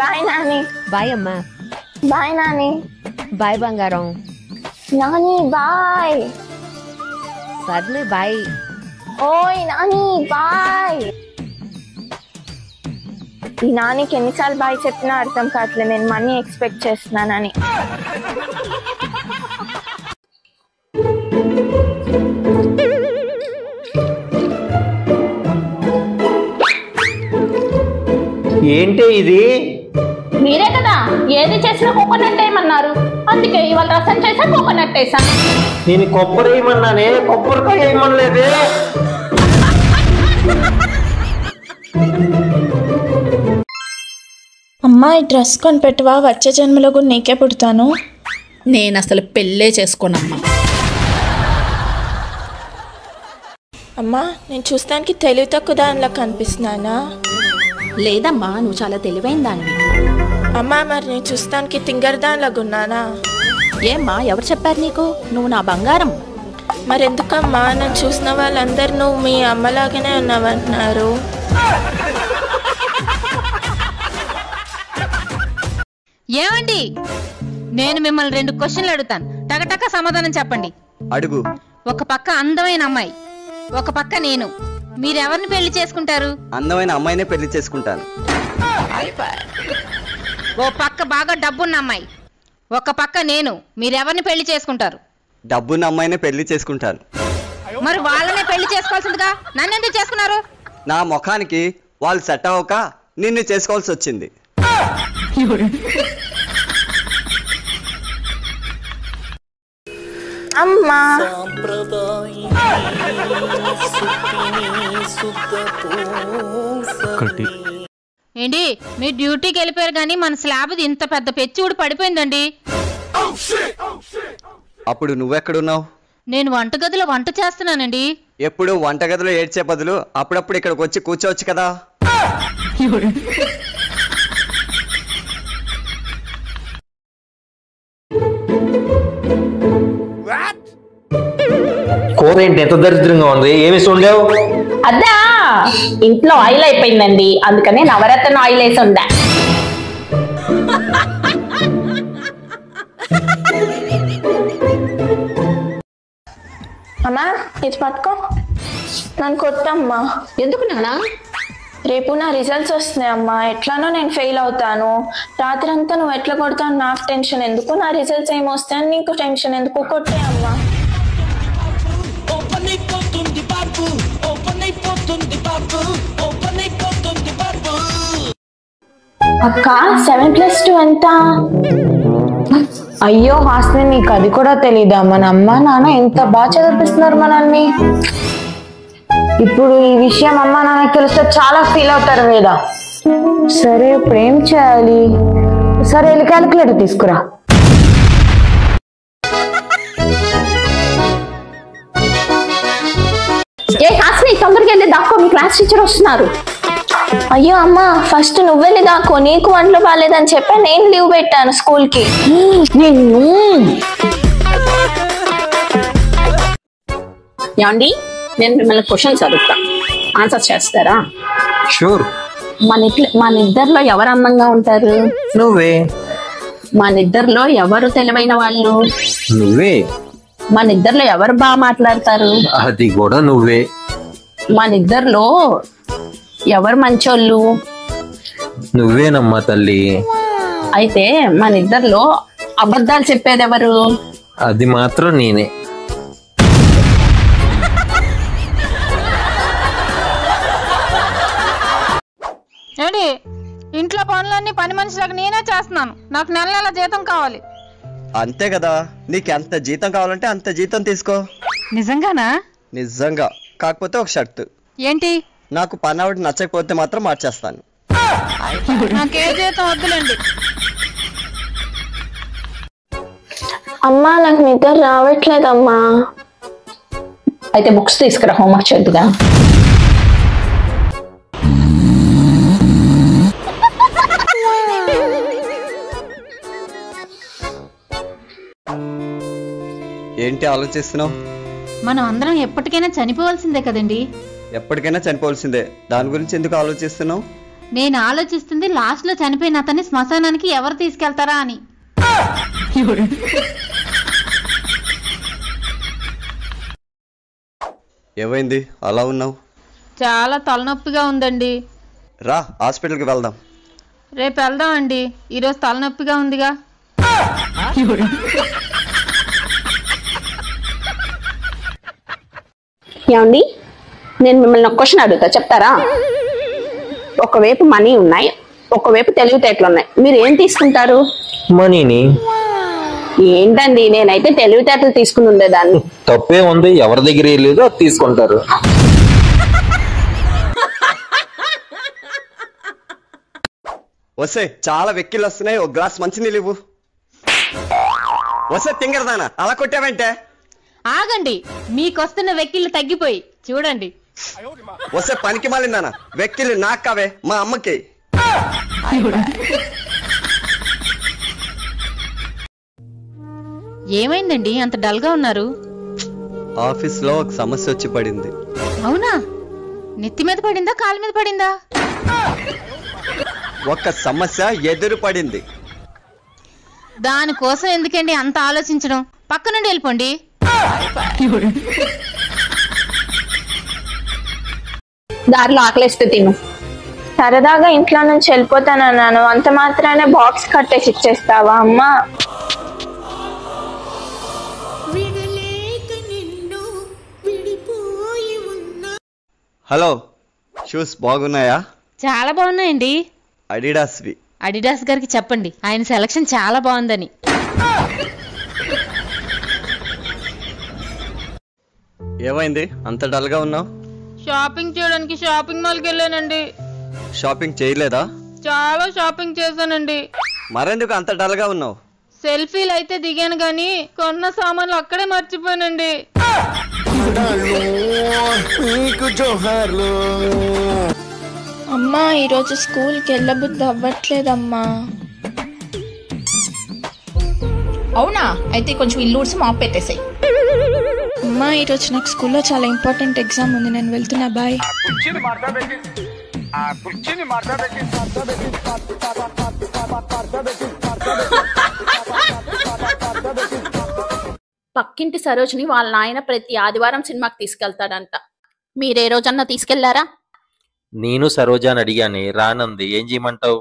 Bye Nani. Bye అమ్మా. Bye Nani. Bye బంగారం. Nani bye. సర్లే బాయ్. ఓయ్ నాని బాయ్. ఈ నానికి ఎన్నిసార్లు బాయ్ చెప్పినా అర్థం కావట్లేదు, నేను మనీ ఎక్స్పెక్ట్ చేస్తున్నానని. ఏంటి ఇది? మీరే కదా ఏది చేసినా కోకోనట్ వేయమన్నారు, అందుకే ఇవాళ రసం చేసా కోకోనట్ వేసా. నేను కొబ్బరి వేయమన్నానే, కొబ్బరికాయ వేయమనలేదే. అమ్మా ఈ డ్రెస్ కొని పెట్టవా, వచ్చే జన్మలో కూడా నీకే పుడతాను. నేను అసలు పెళ్ళే చేసుకోనమ్మా. అమ్మా నేను చూస్తానికి తెలివి తక్కువ దానిలా కనిపిస్తున్నానా? లేదమ్మా, నువ్వు చాలా తెలివైన దానివి. అమ్మా మరి నేను చూస్తానికి తింగర్ దానిలాగా ఉన్నానా? ఏమ్మా ఎవరు చెప్పారు నీకు? నువ్వు నా బంగారం. మరెందుకమ్మా నన్ను చూసిన వాళ్ళందరూ నువ్వు మీ అమ్మలాగానే ఉన్నావంటున్నారు? ఏమండి, నేను మిమ్మల్ని 2 క్వశ్చన్లు అడుగుతాను, టకటక సమాధానం చెప్పండి. అడుగు. ఒక పక్క అందమైన అమ్మాయి, ఒక పక్క నేను, మీరెవరిని పెళ్లి చేసుకుంటారు? అందమైన అమ్మాయినే పెళ్లి చేసుకుంటాను. ఓ పక్క బాగా డబ్బున్న అమ్మాయి, ఒక పక్క నేను, మీరెవరిని పెళ్లి చేసుకుంటారు? డబ్బున్న అమ్మాయినే పెళ్లి చేసుకుంటాను. మరి వాళ్ళనే పెళ్లి చేసుకోవాల్సిందిగా నన్ను ఎందుకు చేసుకున్నారు? నా ముఖానికి వాళ్ళు సెట్ అవ్వక నిన్ను చేసుకోవాల్సి వచ్చింది. అమ్మా ఏంటి మీరు డ్యూటీకి వెళ్ళిపోయారు కానీ మన స్లాబ్ ఇంత పెద్ద పెచ్చుడు పడిపోయిందండి. అప్పుడు నువ్వెక్కడున్నావు? నేను వంటగదిలో వంట చేస్తున్నానండి. ఎప్పుడు వంటగదిలో ఏడ్చే బదులు అప్పుడప్పుడు ఇక్కడికి వచ్చి కూర్చోవచ్చు కదా. కూర ఏంటి ఎంత దరిద్రంగా ఉంది? ఏమి చూడలేవు? అదా ఇంట్లో ఆయిల్ అయిపోయిందండి, అందుకనే నవరత్న ఆయిల్ వేసి ఉందా. అమ్మా ఇది పట్టుకో, నన్ను కొట్టమ్మా. ఎందుకు నానా? రేపు నా రిజల్ట్స్ వస్తున్నాయి అమ్మా, ఎట్లానో నేను ఫెయిల్ అవుతాను. రాత్రి అంతా నువ్వు ఎట్లా కొడతావు నాకు టెన్షన్ ఎందుకు, నా రిజల్ట్స్ ఏమొస్తాయని నీకు టెన్షన్ ఎందుకు, కొట్టే అమ్మా. అక్క 7+2 ఎంత? అయ్యో హాస్ని నీకు అది కూడా తెలీదా? మన అమ్మ నాన్న ఎంత బాగా చదివిస్తున్నారు మనల్ని. ఇప్పుడు ఈ విషయం అమ్మ నాన్నకి తెలిస్తే చాలా ఫీల్ అవుతారు మీద. సరే ఇప్పుడు ఏం చేయాలి? సరే వెళ్ళి క్యాలిక్యులేటర్ తీసుకురా. ఏ హాస్ని తొందరగా వెళ్ళి దాక్కో, మీ క్లాస్ టీచర్ వస్తున్నారు. అయ్యో అమ్మ ఫస్ట్ నువ్వెళ్ళి దాకో, నీకు వంటలు బాగాలేదని చెప్పా నేను లీవ్ పెట్టాను స్కూల్ కి. ఏమండి నేను మిమ్మల్ని క్వశ్చన్స్ అడుగుతా, ఆన్సర్ చేస్తారా? షూర్. మన ఇద్దరిలో ఎవరు అందంగా ఉంటారు? నువ్వే. మన ఇద్దరిలో ఎవరు తెలివైన వాళ్ళు? నువ్వే. మన ఇద్దరిలో ఎవరు బాగా మాట్లాడతారు? అది కూడా నువ్వే. మన ఇద్దరిలో ఎవరు మంచోళ్ళు? నువ్వేనమ్మా తల్లి. అయితే మన ఇద్దరిలో అబద్ధాలు చెప్పేది ఎవరు? అది మాత్రం నేనే. ఏంటి ఇంట్లో పనులన్నీ పని మనిషిలాగా నేనే చేస్తున్నాను, నాకు నెల నెల జీతం కావాలి. అంతే కదా, నీకు ఎంత జీతం కావాలంటే అంత జీతం తీసుకో. నిజంగానా? నిజంగా. కాకపోతే ఒక షర్తు. ఏంటి? నాకు పని ఆవిడ నచ్చకపోతే మాత్రం మార్చేస్తాను. నాకే జీతం వద్దులేండి. అమ్మా నాకు నిద్ర రావట్లేదమ్మా. అయితే బుక్స్ తీసుకురా, హోంవర్క్ చేద్దుగా. ఏంటి ఆలోచిస్తున్నావు? మనం అందరం ఎప్పటికైనా చనిపోవాల్సిందే కదండి. ఎప్పటికైనా చనిపోవాల్సిందే, దాని గురించి ఎందుకు ఆలోచిస్తున్నావు? నేను ఆలోచిస్తుంది లాస్ట్ లో చనిపోయిన అతన్ని శ్మశానానికి ఎవరు తీసుకెళ్తారా అని. ఏమైంది అలా ఉన్నావు? చాలా తలనొప్పిగా ఉందండి. రా హాస్పిటల్కి వెళ్దాం. రేపు వెళ్దామండి, ఈరోజు తలనొప్పిగా ఉందిగా. ఏమండి, నేను మిమ్మల్ని ఒక క్వశ్చన్ అడుగుతా, చెప్తారా? ఒకవైపు మనీ ఉన్నాయి, ఒకవైపు తెలివితేటలు ఉన్నాయి, మీరు ఏం తీసుకుంటారు? మనీని. ఏంటండి, నేనైతే తెలివితేటలు తీసుకుని ఉండేదాన్ని. తప్పే ఉంది, ఎవరి దగ్గర ఏ లేదు అది తీసుకుంటారు. వస్తే చాలా వెక్కిళ్ళు వస్తున్నాయి, ఒక గ్లాస్ మంచినీళ్ళు ఇవ్వు. వస్తే తింగరదానా అలా కొట్టావంటే? ఆగండి, మీకొస్తున్న వెక్కిళ్ళు తగ్గిపోయి చూడండి. వస్తే పనికి మాలిందానా, వెక్కిళ్ళు నాకు కావే, మా అమ్మకి. ఏమైందండి అంత డల్ గా ఉన్నారు? ఆఫీస్ లో ఒక సమస్య వచ్చి పడింది. అవునా? నెత్తి మీద పడిందా, కాలు మీద పడిందా? ఒక సమస్య ఎదురు పడింది. దానికోసం ఎందుకండి అంత ఆలోచించడం? పక్క నుండి వెళ్ళిపోండి. దారిలో ఆకలిస్తే తిను. సరదాగా ఇంట్లో నుంచి వెళ్ళిపోతానన్నాను, అంత మాత్రానే బాక్స్ కట్టేసి ఇచ్చేస్తావా అమ్మా? హలో, షూస్ బాగున్నాయా? చాలా బాగున్నాయండి. అడిడాస్వి. అడిడాస్ గారికి చెప్పండి, ఆయన సెలక్షన్ చాలా బాగుందని. ఏమైంది అంత డల్ గా ఉన్నావు? షాపింగ్ చేయడానికి షాపింగ్ మాల్కి వెళ్ళానండి. షాపింగ్ చేయలేదా? చాలా షాపింగ్ చేశానండి. మరెందుకు అంత డల్ గా ఉన్నావు? సెల్ఫీలు అయితే దిగాను గాని కొన్న సామాన్లు అక్కడే మర్చిపోయానండి. అమ్మా ఈరోజు స్కూల్కి వెళ్ళబుద్ధి అవ్వట్లేదమ్మా. అవునా? అయితే కొంచెం ఇల్లు ఊడ్చి మాప్ పెట్టేసాయి. అమ్మా ఈరోజు నాకు స్కూల్లో చాలా ఇంపార్టెంట్ ఎగ్జామ్ ఉంది, నేను వెళ్తున్నా, బాయ్. పక్కింటి సరోజిని వాళ్ళ నాయన ప్రతి ఆదివారం సినిమాకి తీసుకెళ్తాడంట. మీరే రోజన్నా తీసుకెళ్లారా? నేను సరోజాని అడిగానే రానంది, ఏం చేయమంటావు?